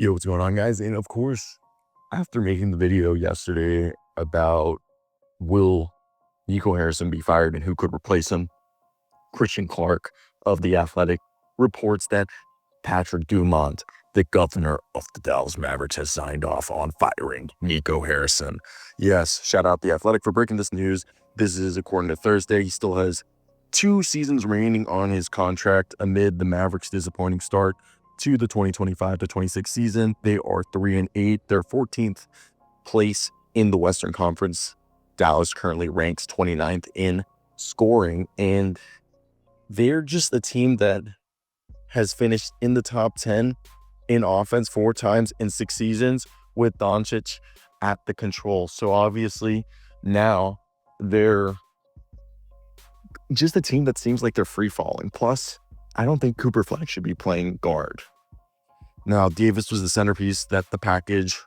Yo, what's going on, guys? And of course, after making the video yesterday about will Nico Harrison be fired and who could replace him, Christian Clark of The Athletic reports that Patrick Dumont, the governor of the Dallas Mavericks, has signed off on firing Nico Harrison. Yes, shout out The Athletic for breaking this news. This is according to Thursday. He still has 2 seasons remaining on his contract amid the Mavericks' disappointing start to the 2025-26 season. They are 3-8. They're 14th place in the Western Conference. Dallas currently ranks 29th in scoring, and they're just a team that has finished in the top 10 in offense 4 times in 6 seasons with Dončić at the control. So obviously now they're just a team that seems like they're free falling. Plus, I don't think Cooper Flex should be playing guard. Now, Davis was the centerpiece that the package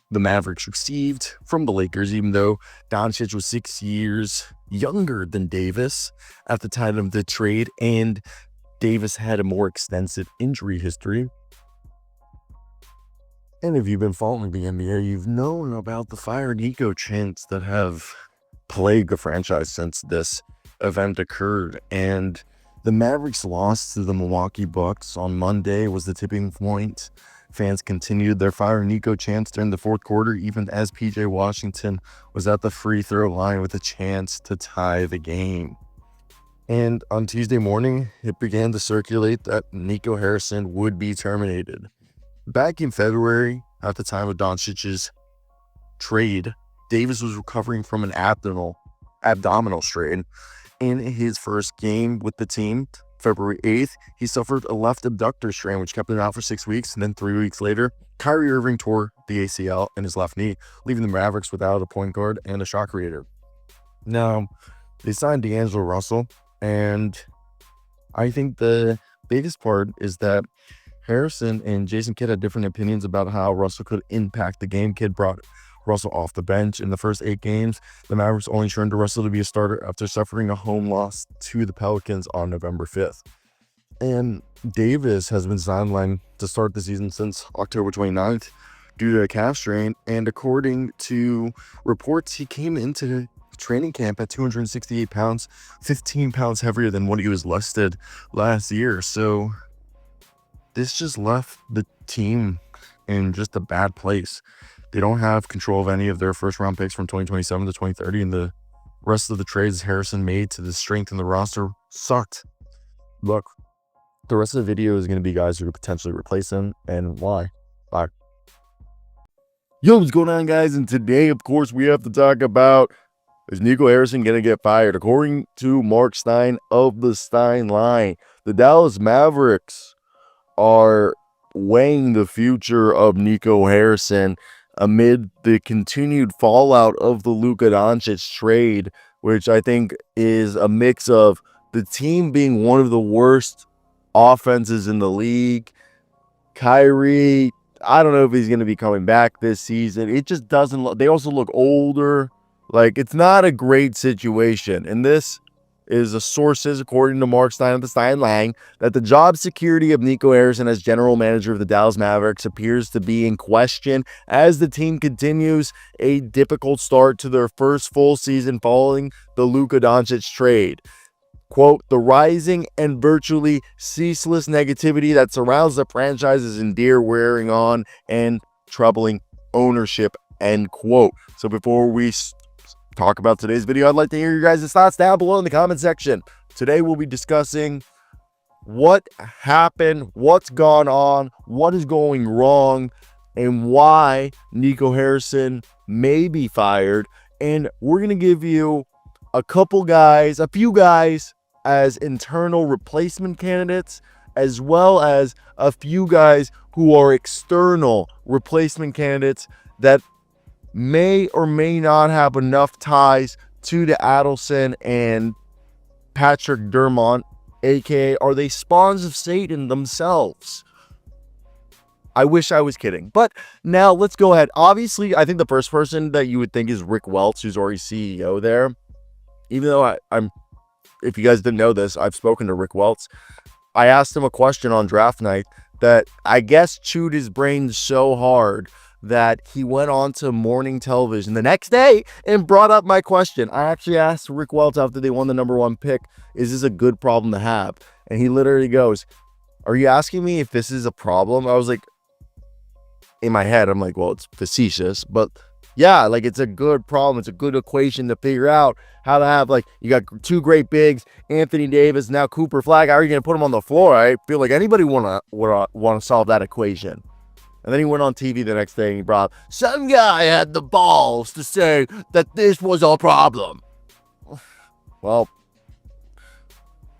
the Mavericks received from the Lakers, even though Dončić was 6 years younger than Davis at the time of the trade, and Davis had a more extensive injury history. And if you've been following the NBA, you've known about the fire Nico chants that have plagued the franchise since this event occurred. And the Mavericks' loss to the Milwaukee Bucks on Monday was the tipping point. Fans continued their fire Nico chants during the fourth quarter, even as PJ Washington was at the free throw line with a chance to tie the game. And on Tuesday morning, it began to circulate that Nico Harrison would be terminated. Back in February, at the time of Dončić's trade, Davis was recovering from an abdominal strain. In his first game with the team, February 8th, he suffered a left abductor strain, which kept him out for 6 weeks. And then 3 weeks later, Kyrie Irving tore the ACL in his left knee, leaving the Mavericks without a point guard and a shot creator. Now, they signed D'Angelo Russell, and I think the biggest part is that Harrison and Jason Kidd had different opinions about how Russell could impact the game. Kidd brought Russell off the bench in the first 8 games. The Mavericks only turned to Russell to be a starter after suffering a home loss to the Pelicans on November 5th. And Davis has been sidelined to start the season since October 29th due to a calf strain. And according to reports, he came into training camp at 268 pounds, 15 pounds heavier than what he was listed last year. So this just left the team in just a bad place. They don't have control of any of their first round picks from 2027 to 2030, and the rest of the trades Harrison made to strengthen the roster sucked. Look, the rest of the video is going to be guys who could potentially replace him and why. Bye. Yo, what's going on, guys? And today, of course, we have to talk about, is Nico Harrison going to get fired? According to Mark Stein of the Stein Line, the Dallas Mavericks are weighing the future of Nico Harrison amid the continued fallout of the Luka Dončić trade, which I think is a mix of the team being one of the worst offenses in the league. Kyrie, I don't know if he's going to be coming back this season. It just doesn't look, they also look older. Like, it's not a great situation. And this is the sources, according to Mark Stein of the Stein Lang, that the job security of Nico Harrison as general manager of the Dallas Mavericks appears to be in question as the team continues a difficult start to their first full season following the Luka Dončić trade. Quote, the rising and virtually ceaseless negativity that surrounds the franchise is indeed wearing on and troubling ownership, end quote. So before we talk about today's video, I'd like to hear your guys' thoughts down below in the comment section. Today we'll be discussing what happened, what's gone on, what is going wrong, and why Nico Harrison may be fired. And we're going to give you a few guys as internal replacement candidates, as well as a few guys who are external replacement candidates that may or may not have enough ties to the Adelson and Patrick Dumont, aka are they spawns of Satan themselves? I wish I was kidding. But now let's go ahead. Obviously, I think the first person that you would think is Rick Welts, who's already CEO there. Even though I'm if you guys didn't know this, I've spoken to Rick Welts. I asked him a question on draft night that I guess chewed his brain so hard that he went on to morning television the next day and brought up my question. I actually asked Rick Welts after they won the #1 pick, is this a good problem to have? And he literally goes, are you asking me if this is a problem? I was like, in my head, I'm like, well, it's facetious, but yeah, like it's a good problem. It's a good equation to figure out how to have, like, you got two great bigs, Anthony Davis, now Cooper Flag. How are you going to put him on the floor? I feel like anybody want to solve that equation. And then he went on TV the next day and he brought up, some guy had the balls to say that this was a problem. Well,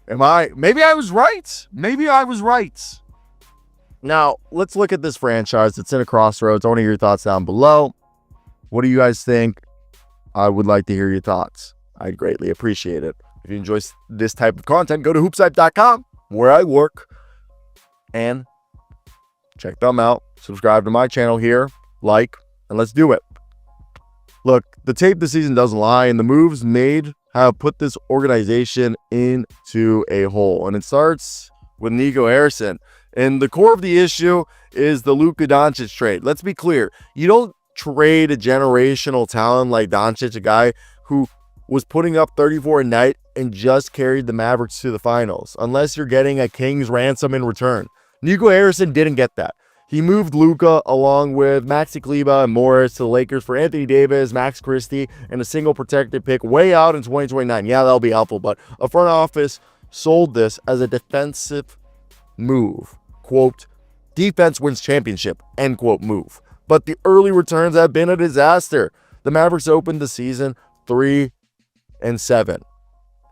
maybe I was right. Maybe I was right. Now, let's look at this franchise. It's in a crossroads. I want to hear your thoughts down below. What do you guys think? I would like to hear your thoughts. I'd greatly appreciate it. If you enjoy this type of content, go to hoopshype.com, where I work, and check them out. Subscribe to my channel here, like, and let's do it. Look, the tape this season doesn't lie, and the moves made have put this organization into a hole. And it starts with Nico Harrison. And the core of the issue is the Luka Dončić trade. Let's be clear. You don't trade a generational talent like Dončić, a guy who was putting up 34 a night and just carried the Mavericks to the finals, unless you're getting a king's ransom in return. Nico Harrison didn't get that. He moved Luka along with Maxi Kleber and Morris to the Lakers for Anthony Davis, Max Christie, and a single protected pick way out in 2029. Yeah, that'll be helpful, but a front office sold this as a defensive move. Quote, defense wins championship, end quote move. But the early returns have been a disaster. The Mavericks opened the season 3-7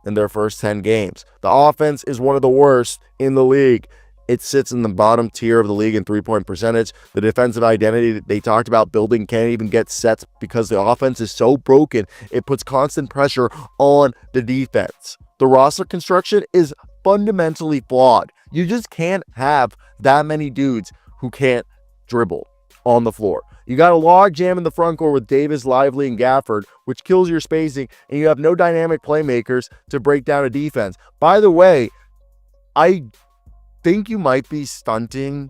in their first 10 games. The offense is one of the worst in the league. It sits in the bottom tier of the league in three-point percentage. The defensive identity that they talked about building can't even get sets because the offense is so broken. It puts constant pressure on the defense. The roster construction is fundamentally flawed. You just can't have that many dudes who can't dribble on the floor. You got a log jam in the front court with Davis, Lively, and Gafford, which kills your spacing, and you have no dynamic playmakers to break down a defense. By the way, I think you might be stunting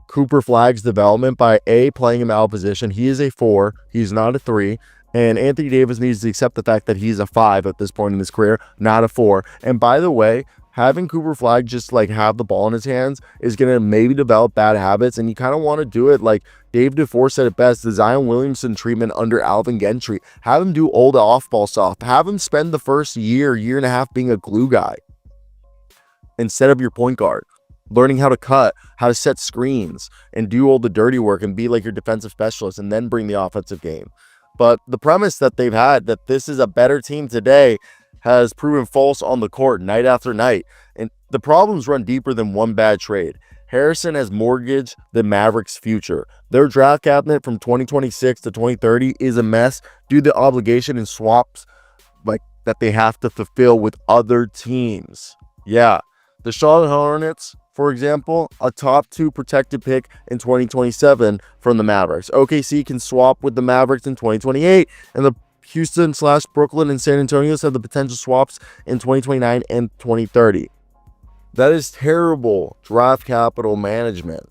Cooper Flag's development by playing him out of position. He is a 4. He's not a 3. And Anthony Davis needs to accept the fact that he's a 5 at this point in his career, not a 4. And by the way, having Cooper Flag just like have the ball in his hands is going to maybe develop bad habits. And you kind of want to do it like Dave DeFore said it best, the Zion Williamson treatment under Alvin Gentry. Have him do all the off-ball stuff. Have him spend the first year and a half being a glue guy instead of your point guard, learning how to cut, how to set screens, and do all the dirty work and be like your defensive specialist and then bring the offensive game. But the premise that they've had that this is a better team today has proven false on the court night after night. And the problems run deeper than one bad trade. Harrison has mortgaged the Mavericks' future. Their draft cabinet from 2026 to 2030 is a mess due to the obligation and swaps like that they have to fulfill with other teams. Yeah. The Charlotte Hornets, for example, a top 2 protected pick in 2027 from the Mavericks. OKC can swap with the Mavericks in 2028, and the Houston/Brooklyn and San Antonio have the potential swaps in 2029 and 2030. That is terrible draft capital management.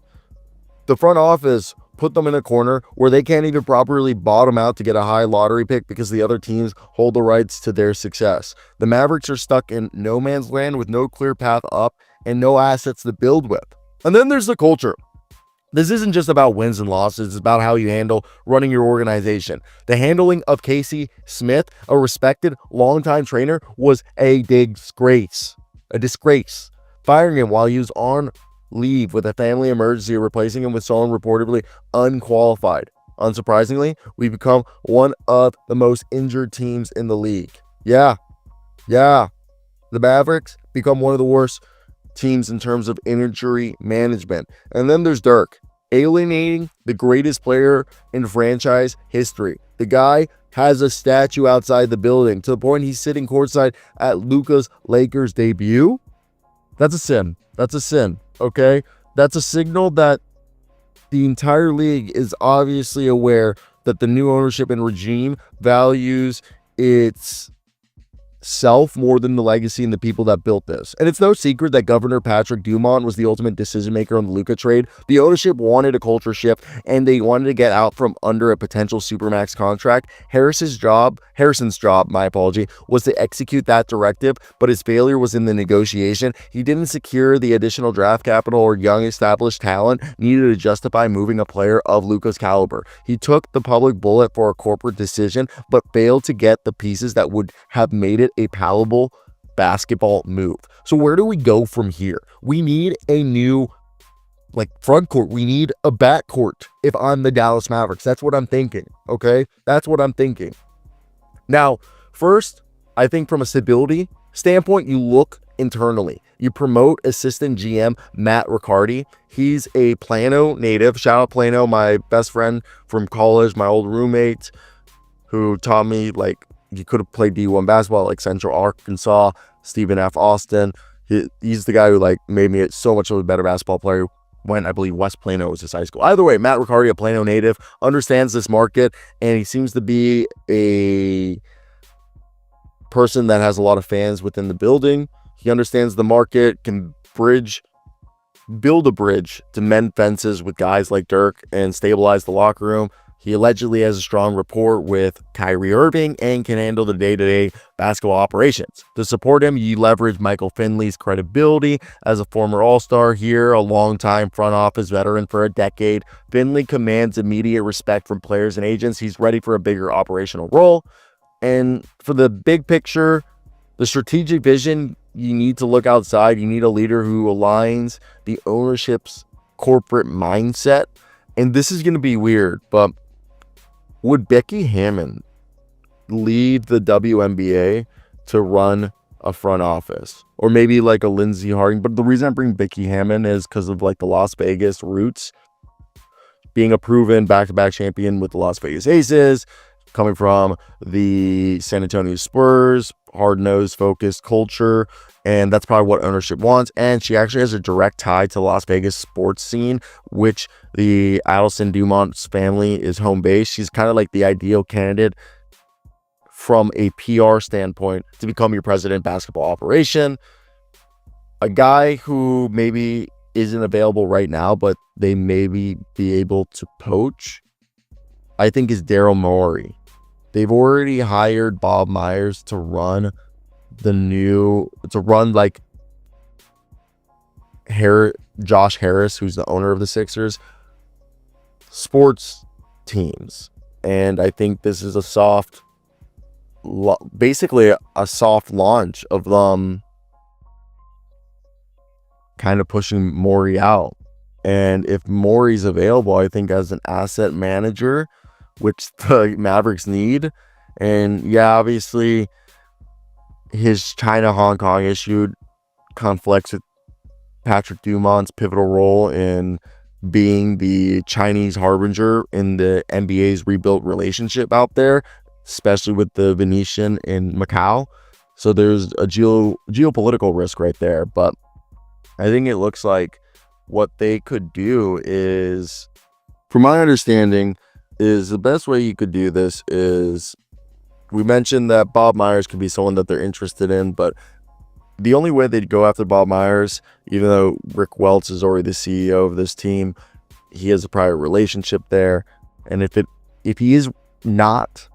The front office put them in a corner where they can't even properly bottom out to get a high lottery pick because the other teams hold the rights to their success. The Mavericks are stuck in no man's land with no clear path up and no assets to build with. And then there's the culture. This isn't just about wins and losses. It's about how you handle running your organization. The handling of Casey Smith, a respected longtime trainer, was a disgrace. A disgrace. Firing him while he was on leave with a family emergency, replacing him with someone reportedly unqualified. Unsurprisingly, we become one of the most injured teams in the league. Yeah. The Mavericks become one of the worst teams in terms of injury management. And then there's Dirk, alienating the greatest player in franchise history. The guy has a statue outside the building to the point he's sitting courtside at Luka's Lakers debut. That's a sin. Okay? That's a signal that the entire league is obviously aware that the new ownership and regime values its self more than the legacy and the people that built this. And it's no secret that Governor Patrick Dumont was the ultimate decision maker on the Luka trade. The ownership wanted a culture shift, and they wanted to get out from under a potential supermax contract. Harrison's job, was to execute that directive, but his failure was in the negotiation. He didn't secure the additional draft capital or young established talent needed to justify moving a player of Luka's caliber. He took the public bullet for a corporate decision, but failed to get the pieces that would have made it a palatable basketball move. So where do we go from here? We need a new front court. We need a back court if I'm the Dallas Mavericks. That's what I'm thinking, okay? That's what I'm thinking. Now, first, I think from a stability standpoint, you look internally. You promote assistant GM Matt Riccardi. He's a Plano native. Shout out Plano, my best friend from college, my old roommate who taught me you could have played D1 basketball like Central Arkansas, Stephen F. Austin. He's the guy who made me so much of a better basketball player when I believe West Plano was his high school. Either way, Matt Riccardi, a Plano native, understands this market, and he seems to be a person that has a lot of fans within the building. He understands the market, can build a bridge to mend fences with guys like Dirk and stabilize the locker room. He allegedly has a strong rapport with Kyrie Irving and can handle the day-to-day basketball operations. To support him, you leverage Michael Finley's credibility as a former All-Star here, a longtime front office veteran for a decade. Finley commands immediate respect from players and agents. He's ready for a bigger operational role. And for the big picture, the strategic vision, you need to look outside. You need a leader who aligns the ownership's corporate mindset. And this is going to be weird, but would Becky Hammon leave the WNBA to run a front office? Or maybe a Lindsey Harding? But the reason I bring Becky Hammon is because of the Las Vegas roots. Being a proven back-to-back champion with the Las Vegas Aces, coming from the San Antonio Spurs, hard-nosed, focused culture, and that's probably what ownership wants. And she actually has a direct tie to the Las Vegas sports scene, which the Adelson Dumont's family is home base. She's kind of the ideal candidate from a PR standpoint to become your president basketball operation. A guy who maybe isn't available right now, but they maybe be able to poach, I think, is Daryl Morey. They've already hired Bob Myers to run Josh Harris, who's the owner of the Sixers, sports teams. And I think this is basically a soft launch of them kind of pushing Morey out. And if Morey's available, I think as an asset manager, which the Mavericks need, and yeah, obviously his China-Hong Kong issue conflicts with Patrick Dumont's pivotal role in being the Chinese harbinger in the NBA's rebuilt relationship out there, especially with the Venetian in Macau. So there's a geopolitical risk right there. But I think it looks like what they could do is, from my understanding, is the best way you could do this is, we mentioned that Bob Myers could be someone that they're interested in, but the only way they'd go after Bob Myers, even though Rick Welts is already the CEO of this team, he has a prior relationship there. And if he is not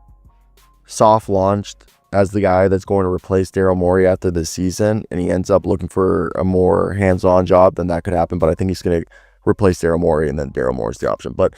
soft launched as the guy that's going to replace Daryl Morey after this season, and he ends up looking for a more hands-on job, then that could happen. But I think he's going to replace Daryl Morey, and then Daryl Morey's the option. But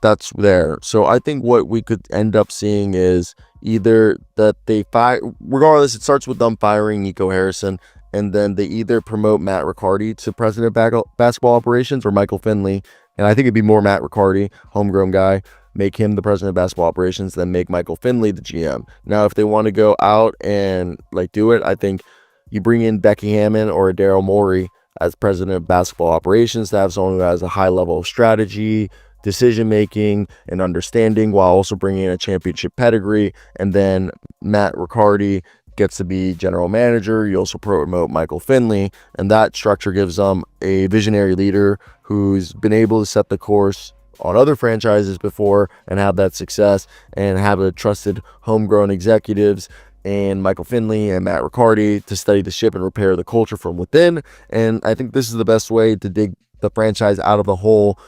that's there. So I think what we could end up seeing is either that they fire, regardless, it starts with them firing Nico Harrison, and then they either promote Matt Riccardi to president of basketball operations or Michael Finley. And I think it'd be more Matt Riccardi, homegrown guy, make him the president of basketball operations, then make Michael Finley the GM. Now, if they want to go out and do it, I think you bring in Becky Hammon or Daryl Morey as president of basketball operations to have someone who has a high level of strategy, decision-making, and understanding, while also bringing in a championship pedigree. And then Matt Riccardi gets to be general manager. You also promote Michael Finley, and that structure gives them a visionary leader who's been able to set the course on other franchises before and have that success, and have a trusted homegrown executives and Michael Finley and Matt Riccardi to study the ship and repair the culture from within. And I think this is the best way to dig the franchise out of the hole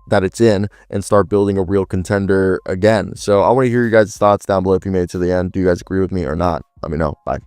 that it's in and start building a real contender again. So I want to hear your guys' thoughts down below if you made it to the end. Do you guys agree with me or not? Let me know. Bye.